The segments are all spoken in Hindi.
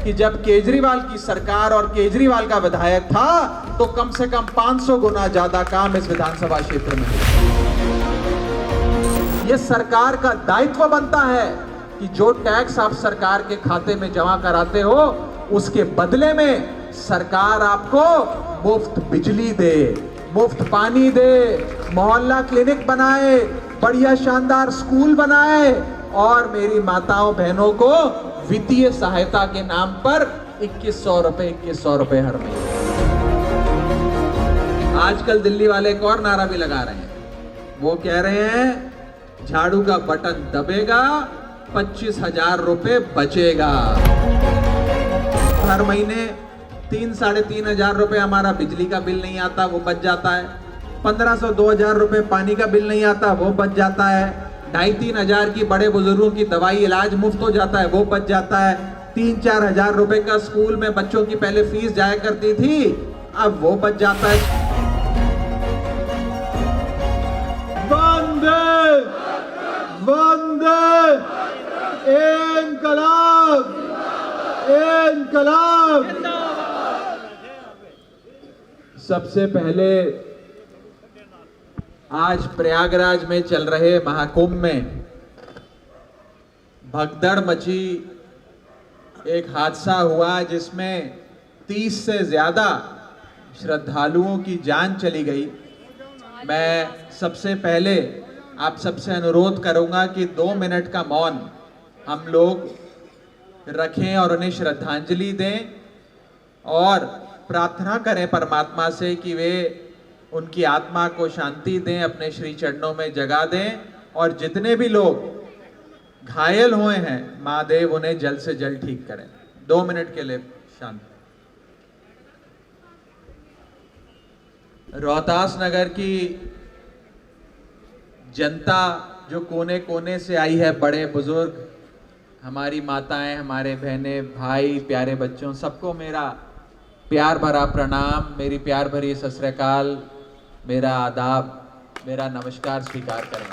कि जब केजरीवाल की सरकार और केजरीवाल का विधायक था तो कम से कम 500 गुना ज्यादा काम इस विधानसभा क्षेत्र में। यह सरकार का दायित्व बनता है कि जो टैक्स आप सरकार के खाते में जमा कराते हो उसके बदले में सरकार आपको मुफ्त बिजली दे, मुफ्त पानी दे, मोहल्ला क्लिनिक बनाए, बढ़िया शानदार स्कूल बनाए और मेरी माताओं बहनों को वित्तीय सहायता के नाम पर 2100 रुपए हर महीने। आजकल दिल्ली वाले एक और नारा भी लगा रहे हैं, वो कह रहे हैं झाड़ू का बटन दबेगा 25,000 रुपए बचेगा। हर महीने 3-3,500 रुपए हमारा बिजली का बिल नहीं आता, वो बच जाता है। 1500-2000 रुपए पानी का बिल नहीं आता, वो बच जाता है। 2,500-3 हजार की बड़े बुजुर्गों की दवाई इलाज मुफ्त हो जाता है, वो बच जाता है। 3-4 हजार रुपए का स्कूल में बच्चों की पहले फीस जाया करती थी, अब वो बच जाता है। वंदे वंदे इंकलाब इंकलाब। सबसे पहले आज प्रयागराज में चल रहे महाकुंभ में भगदड़ मची, एक हादसा हुआ जिसमें 30 से ज्यादा श्रद्धालुओं की जान चली गई। मैं सबसे पहले आप सबसे अनुरोध करूंगा कि 2 मिनट का मौन हम लोग रखें और उन्हें श्रद्धांजलि दें और प्रार्थना करें परमात्मा से कि वे उनकी आत्मा को शांति दें, अपने श्री चरणों में जगा दें और जितने भी लोग घायल हुए हैं महादेव उन्हें जल्द से जल्द ठीक करें। 2 मिनट के लिए शांति। रोहतास नगर की जनता जो कोने कोने से आई है, बड़े बुजुर्ग, हमारी माताएं, हमारे बहनें, भाई, प्यारे बच्चों, सबको मेरा प्यार भरा प्रणाम, मेरी प्यार भरी सत श्री अकाल, मेरा आदाब, मेरा नमस्कार स्वीकार करें।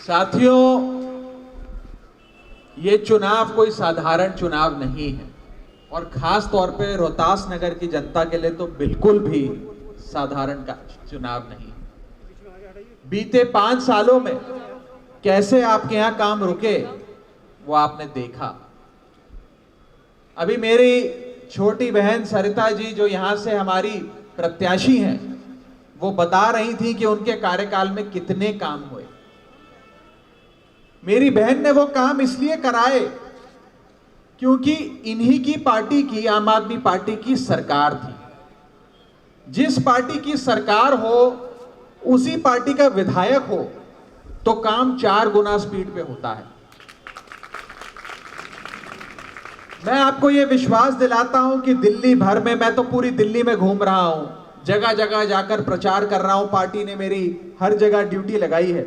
साथियों, ये चुनाव कोई साधारण चुनाव नहीं है और खास तौर पे रोहतास नगर की जनता के लिए तो बिल्कुल भी साधारण का चुनाव नहीं। बीते 5 सालों में कैसे आपके यहां काम रुके वो आपने देखा। अभी मेरी छोटी बहन सरिता जी जो यहां से हमारी प्रत्याशी हैं, वो बता रही थी कि उनके कार्यकाल में कितने काम हुए। मेरी बहन ने वो काम इसलिए कराए क्योंकि इन्हीं की पार्टी की, आम आदमी पार्टी की सरकार थी। जिस पार्टी की सरकार हो, उसी पार्टी का विधायक हो तो काम 4 गुना स्पीड पे होता है। मैं आपको यह विश्वास दिलाता हूं कि दिल्ली भर में, मैं तो पूरी दिल्ली में घूम रहा हूं, जगह जगह जाकर प्रचार कर रहा हूं, पार्टी ने मेरी हर जगह ड्यूटी लगाई है।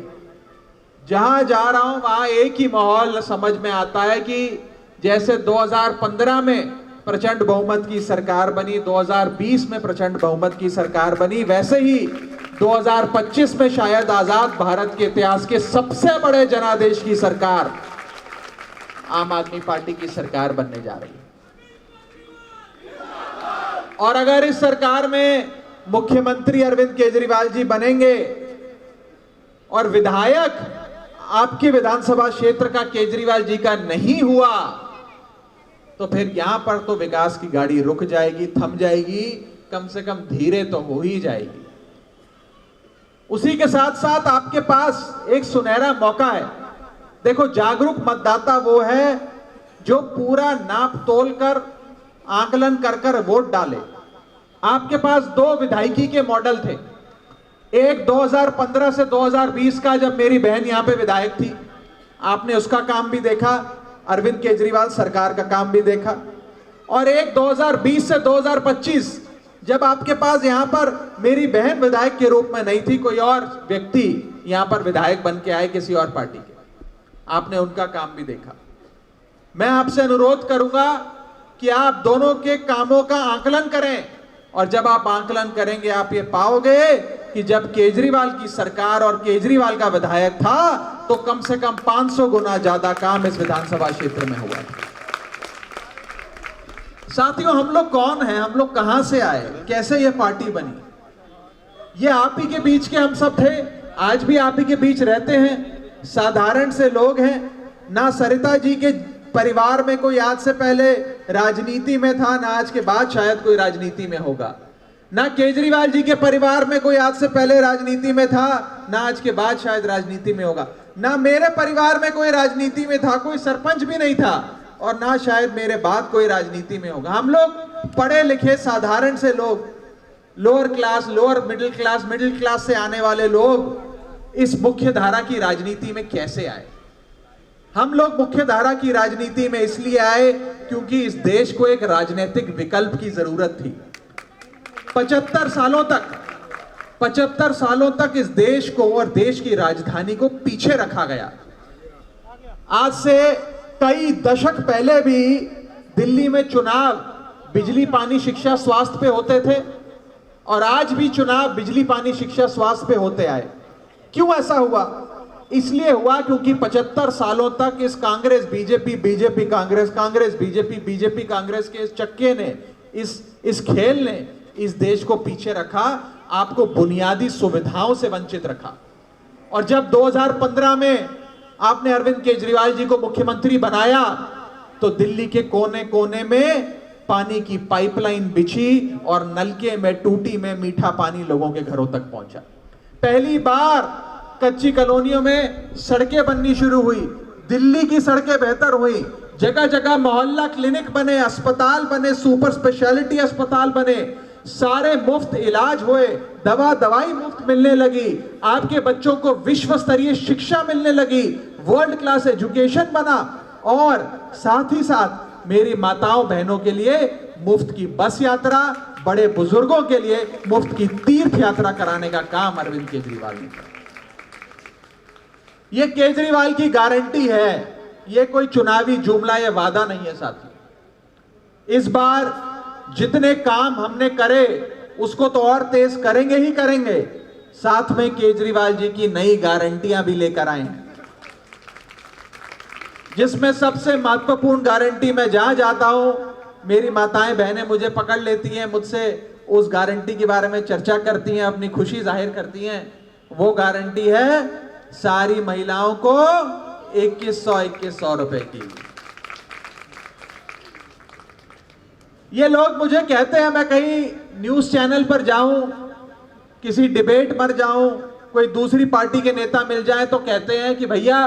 जहां जा रहा हूं वहां एक ही माहौल समझ में आता है कि जैसे 2015 में प्रचंड बहुमत की सरकार बनी, 2020 में प्रचंड बहुमत की सरकार बनी, वैसे ही 2025 में शायद आजाद भारत के इतिहास के सबसे बड़े जनादेश की सरकार आम आदमी पार्टी की सरकार बनने जा रही है। और अगर इस सरकार में मुख्यमंत्री अरविंद केजरीवाल जी बनेंगे और विधायक आपके विधानसभा क्षेत्र का केजरीवाल जी का नहीं हुआ, तो फिर यहां पर तो विकास की गाड़ी रुक जाएगी, थम जाएगी, कम से कम धीरे तो हो ही जाएगी। उसी के साथ साथ आपके पास एक सुनहरा मौका है। देखो, जागरूक मतदाता वो है जो पूरा नाप तोल कर, आकलन कर कर वोट डाले। आपके पास 2 विधायकी के मॉडल थे। एक 2015 से 2020 का, जब मेरी बहन यहां पे विधायक थी, आपने उसका काम भी देखा, अरविंद केजरीवाल सरकार का काम भी देखा। और एक 2020 से 2025, जब आपके पास यहां पर मेरी बहन विधायक के रूप में नहीं थी, कोई और व्यक्ति यहां पर विधायक बन के आए किसी और पार्टी के, आपने उनका काम भी देखा। मैं आपसे अनुरोध करूंगा कि आप दोनों के कामों का आकलन करें और जब आप आकलन करेंगे आप ये पाओगे कि जब केजरीवाल की सरकार और केजरीवाल का विधायक था तो कम से कम 500 गुना ज्यादा काम इस विधानसभा क्षेत्र में हुआ था। साथियों, हम लोग कौन हैं, हम लोग कहां से आए, कैसे ये पार्टी बनी? ये आप ही के बीच के हम सब थे, आज भी आप ही के बीच रहते हैं, साधारण से लोग हैं। ना सरिता जी के परिवार में कोई आज से पहले राजनीति में था, ना आज के बाद शायद कोई राजनीति में होगा। ना केजरीवाल जी के परिवार में कोई आज से पहले राजनीति में था, ना आज के बाद शायद राजनीति में होगा। ना मेरे परिवार में कोई राजनीति में था, कोई सरपंच भी नहीं था, और ना शायद मेरे बाद कोई राजनीति में होगा। हम लोग पढ़े लिखे साधारण से लोग, lower class, lower middle class से आने वाले लोग इस मुख्य धारा की राजनीति में कैसे आए? हम लोग मुख्य धारा की राजनीति में इसलिए आए क्योंकि इस देश को एक राजनीतिक विकल्प की जरूरत थी। 75 सालों तक इस देश को और देश की राजधानी को पीछे रखा गया। आज से कई दशक पहले भी दिल्ली में चुनाव बिजली, पानी, शिक्षा, स्वास्थ्य पे होते थे, और आज भी चुनाव बिजली, पानी, शिक्षा, स्वास्थ्य पे होते आए। क्यों ऐसा हुआ? इसलिए हुआ क्योंकि 75 सालों तक इस Congress BJP, BJP Congress, Congress BJP, BJP Congress के इस चक्के ने, इस खेल ने इस देश को पीछे रखा, आपको बुनियादी सुविधाओं से वंचित रखा। और जब 2015 में आपने अरविंद केजरीवाल जी को मुख्यमंत्री बनाया तो दिल्ली के कोने कोने में पानी की पाइपलाइन बिछी और नलके में, टूटी में मीठा पानी लोगों के घरों तक पहुंचा। पहली बार कच्ची कॉलोनियों में सड़कें बननी शुरू हुई, दिल्ली की सड़कें बेहतर हुई, जगह जगह मोहल्ला क्लिनिक बने, अस्पताल बने, सुपर स्पेशलिटी अस्पताल बने, सारे मुफ्त इलाज हुए, दवाई मुफ्त मिलने लगी, आपके बच्चों को विश्व स्तरीय शिक्षा मिलने लगी, वर्ल्ड क्लास एजुकेशन बना, और साथ ही साथ मेरी माताओं बहनों के लिए मुफ्त की बस यात्रा, बड़े बुजुर्गों के लिए मुफ्त की तीर्थ यात्रा कराने का काम अरविंद केजरीवाल ने किया। यह केजरीवाल की गारंटी है, यह कोई चुनावी जुमला या वादा नहीं है साथी। इस बार जितने काम हमने करे उसको तो और तेज करेंगे ही करेंगे, साथ में केजरीवाल जी की नई गारंटियां भी लेकर आए हैं, जिसमें सबसे महत्वपूर्ण गारंटी, मैं जहां जाता हूं मेरी माताएं बहनें मुझे पकड़ लेती हैं, मुझसे उस गारंटी के बारे में चर्चा करती हैं, अपनी खुशी जाहिर करती हैं। वो गारंटी है सारी महिलाओं को 2100 रुपए की। ये लोग मुझे कहते हैं, मैं कहीं न्यूज चैनल पर जाऊं, किसी डिबेट पर जाऊं, कोई दूसरी पार्टी के नेता मिल जाए तो कहते हैं कि भैया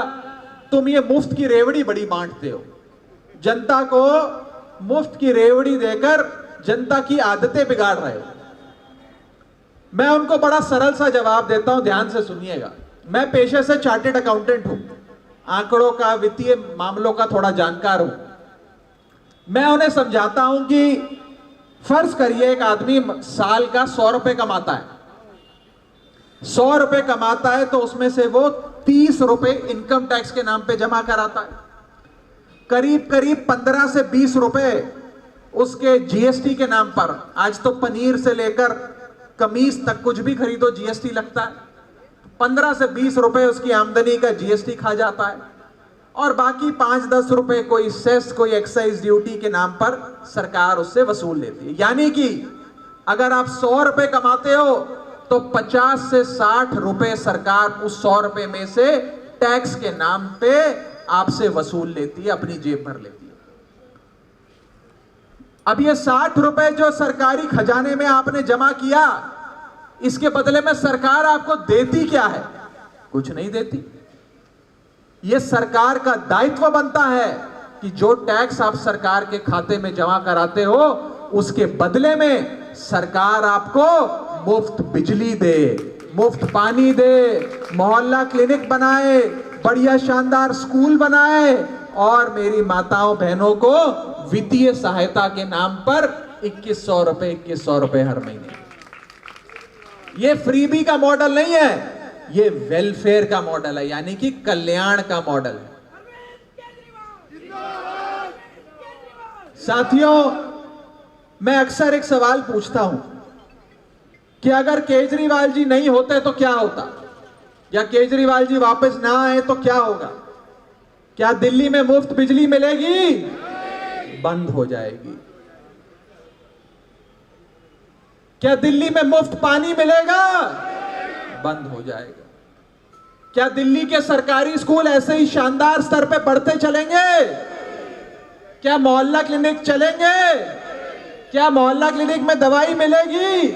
तुम ये मुफ्त की रेवड़ी बड़ी बांटते हो, जनता को मुफ्त की रेवड़ी देकर जनता की आदतें बिगाड़ रहे हो। मैं उनको बड़ा सरल सा जवाब देता हूं, ध्यान से सुनिएगा। मैं पेशे से चार्टेड अकाउंटेंट हूं, आंकड़ों का, वित्तीय मामलों का थोड़ा जानकार हूं। मैं उन्हें समझाता हूं कि फर्ज करिए एक आदमी साल का 100 रुपए कमाता है, 100 रुपए कमाता है तो उसमें से वो 30 रुपए इनकम टैक्स के नाम पे जमा कराता है, करीब करीब 15 से 20 रुपए उसके जीएसटी के नाम पर। आज तो पनीर से लेकर कमीज तक कुछ भी खरीदो जीएसटी लगता है। 15 से 20 रुपए उसकी आमदनी का जीएसटी खा जाता है, और बाकी 5-10 रुपए कोई सेस, कोई एक्साइज ड्यूटी के नाम पर सरकार उससे वसूल लेती है। यानी कि अगर आप 100 रुपए कमाते हो तो 50 से 60 रुपए सरकार उस 100 रुपए में से टैक्स के नाम पे आपसे वसूल लेती है, अपनी जेब भर लेती है। अब ये 60 रुपए जो सरकारी खजाने में आपने जमा किया, इसके बदले में सरकार आपको देती क्या है? कुछ नहीं देती। यह सरकार का दायित्व बनता है कि जो टैक्स आप सरकार के खाते में जमा कराते हो उसके बदले में सरकार आपको मुफ्त बिजली दे, मुफ्त पानी दे, मोहल्ला क्लिनिक बनाए, बढ़िया शानदार स्कूल बनाए, और मेरी माताओं बहनों को वित्तीय सहायता के नाम पर 2100 रुपए हर महीने। ये फ्रीबी का मॉडल नहीं है, ये वेलफेयर का मॉडल है, यानी कि कल्याण का मॉडल है। साथियों, मैं अक्सर एक सवाल पूछता हूं कि अगर केजरीवाल जी नहीं होते तो क्या होता, या केजरीवाल जी वापस ना आए तो क्या होगा। क्या दिल्ली में मुफ्त बिजली मिलेगी? बंद हो जाएगी। क्या दिल्ली में मुफ्त पानी मिलेगा? बंद हो जाएगा। क्या दिल्ली के सरकारी स्कूल ऐसे ही शानदार स्तर पे बढ़ते चलेंगे? क्या मोहल्ला क्लिनिक चलेंगे? क्या मोहल्ला क्लिनिक में दवाई मिलेगी?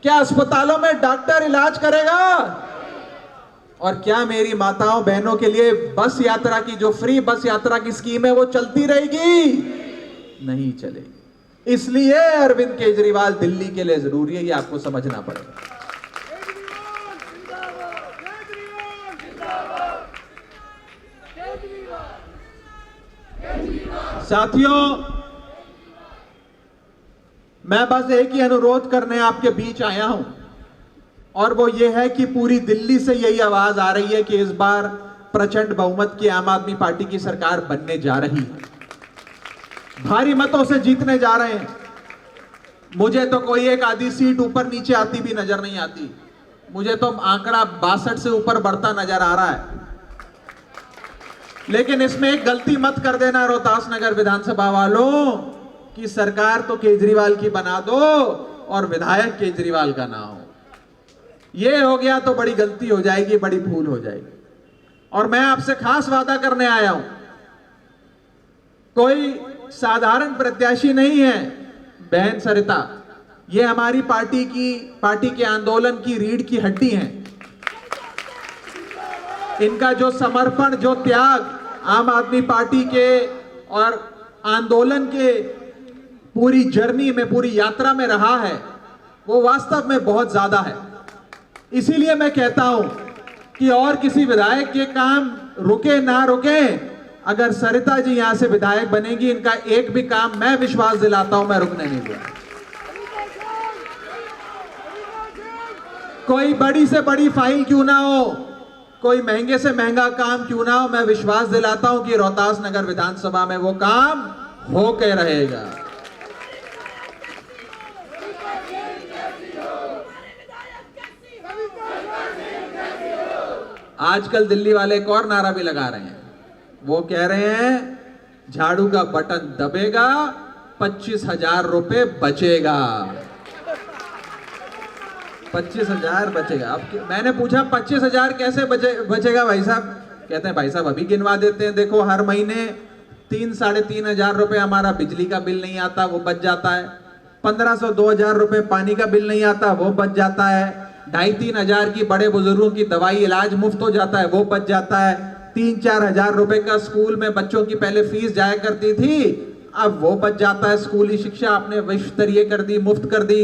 क्या अस्पतालों में डॉक्टर इलाज करेगा? और क्या मेरी माताओं बहनों के लिए बस यात्रा की, जो फ्री बस यात्रा की स्कीम है, वो चलती रहेगी? नहीं चलेगी। इसलिए अरविंद केजरीवाल दिल्ली के लिए जरूरी है, ये आपको समझना पड़ेगा। साथियों, मैं बस एक ही अनुरोध करने आपके बीच आया हूं, और वो ये है कि पूरी दिल्ली से यही आवाज आ रही है कि इस बार प्रचंड बहुमत की आम आदमी पार्टी की सरकार बनने जा रही है। भारी मतों से जीतने जा रहे हैं। मुझे तो कोई एक आधी सीट ऊपर नीचे आती भी नजर नहीं आती। मुझे तो आंकड़ा 62 से ऊपर बढ़ता नजर आ रहा है। लेकिन इसमें एक गलती मत कर देना रोहतास नगर विधानसभा वालों, कि सरकार तो केजरीवाल की बना दो और विधायक केजरीवाल का ना हो। ये हो गया तो बड़ी गलती हो जाएगी, बड़ी भूल हो जाएगी। और मैं आपसे खास वादा करने आया हूं, कोई साधारण प्रत्याशी नहीं है बहन सरिता। ये हमारी पार्टी के आंदोलन की रीढ़ की हड्डी हैं। इनका जो समर्पण, जो त्याग आम आदमी पार्टी के और आंदोलन के पूरी जर्नी में, पूरी यात्रा में रहा है, वो वास्तव में बहुत ज्यादा है। इसीलिए मैं कहता हूं कि और किसी विधायक के काम रुके ना रुके, अगर सरिता जी यहां से विधायक बनेगी, इनका एक भी काम, मैं विश्वास दिलाता हूं, मैं रुकने नहीं दूंगा। कोई बड़ी से बड़ी फाइल क्यों ना हो, कोई महंगे से महंगा काम क्यों ना हो, मैं विश्वास दिलाता हूं कि रोहतास नगर विधानसभा में वो काम होके रहेगा। आजकल दिल्ली वाले एक और नारा भी लगा रहे हैं। वो कह रहे हैं, झाड़ू का बटन दबेगा, 25,000 रुपए बचेगा। 25,000 बचेगा। अब मैंने पूछा 25,000 कैसे बचेगा भाई साहब? कहते हैं भाई साहब अभी गिनवा देते हैं। देखो, हर महीने 3-3.5 हजार रुपए हमारा बिजली का बिल नहीं आता, वो बच जाता है। 1500-2000 रुपए पानी का बिल नहीं आता, वो बच जाता है। 2,500-3 हजार की बड़े बुजुर्गों की दवाई इलाज मुफ्त हो जाता है, वो बच जाता है। 3-4 हजार रुपए का स्कूल में बच्चों की पहले फीस जाया करती थी, अब वो बच जाता है। स्कूली शिक्षा आपने विश्व स्तरीय कर दी, मुफ्त कर दी।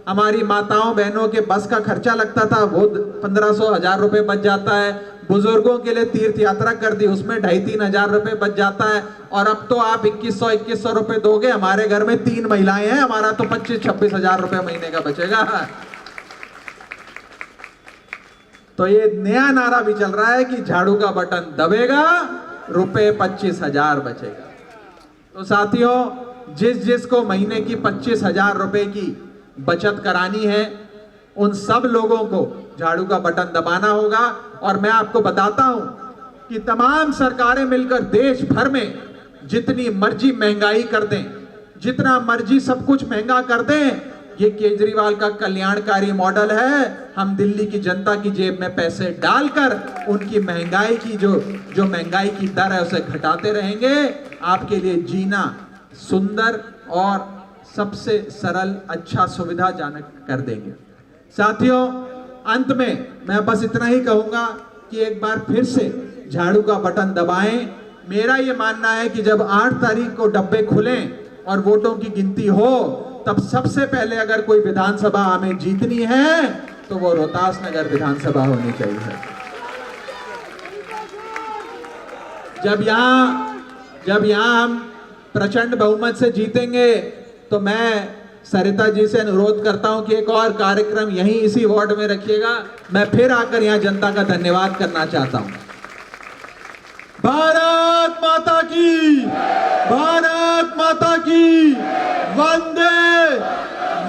हमारी माताओं बहनों के बस का खर्चा लगता था, वो 1500-1000 रुपए बच जाता है। बुजुर्गों के लिए तीर्थ यात्रा कर दी, उसमें 2,500-3 हजार रुपए बच जाता है। और अब तो आप 2100 रुपए दोगे। हमारे घर में 3 महिलाएं हैं, हमारा तो 25-26 हजार रुपए महीने का बचेगा। तो ये नया नारा भी चल रहा है कि झाड़ू का बटन दबेगा, रुपए 25,000 बचेगा। तो साथियों, जिस को महीने की 25,000 रुपए की बचत करानी है, उन सब लोगों को झाड़ू का बटन दबाना होगा। और मैं आपको बताता हूं कि तमाम सरकारें मिलकर देश भर में जितनी मर्जी महंगाई कर दें, जितना मर्जी सब कुछ महंगा कर दें, ये केजरीवाल का कल्याणकारी मॉडल है। हम दिल्ली की जनता की जेब में पैसे डालकर उनकी महंगाई की जो महंगाई की दर है उसे घटाते रहेंगे। आपके लिए जीना सुंदर और सबसे सरल, अच्छा, सुविधाजनक कर देंगे। साथियों, अंत में मैं बस इतना ही कहूंगा कि एक बार फिर से झाड़ू का बटन दबाएं। मेरा ये मानना है कि जब 8 तारीख को डब्बे खुलें और वोटों की गिनती हो, तब सबसे पहले अगर कोई विधानसभा हमें जीतनी है तो वो रोहतास नगर विधानसभा होनी चाहिए। जब यहां हम प्रचंड बहुमत से जीतेंगे तो मैं सरिता जी से अनुरोध करता हूं कि एक और कार्यक्रम यहीं इसी वार्ड में रखिएगा। मैं फिर आकर यहां जनता का धन्यवाद करना चाहता हूं। भारत माता की, भारत माता की, वंदे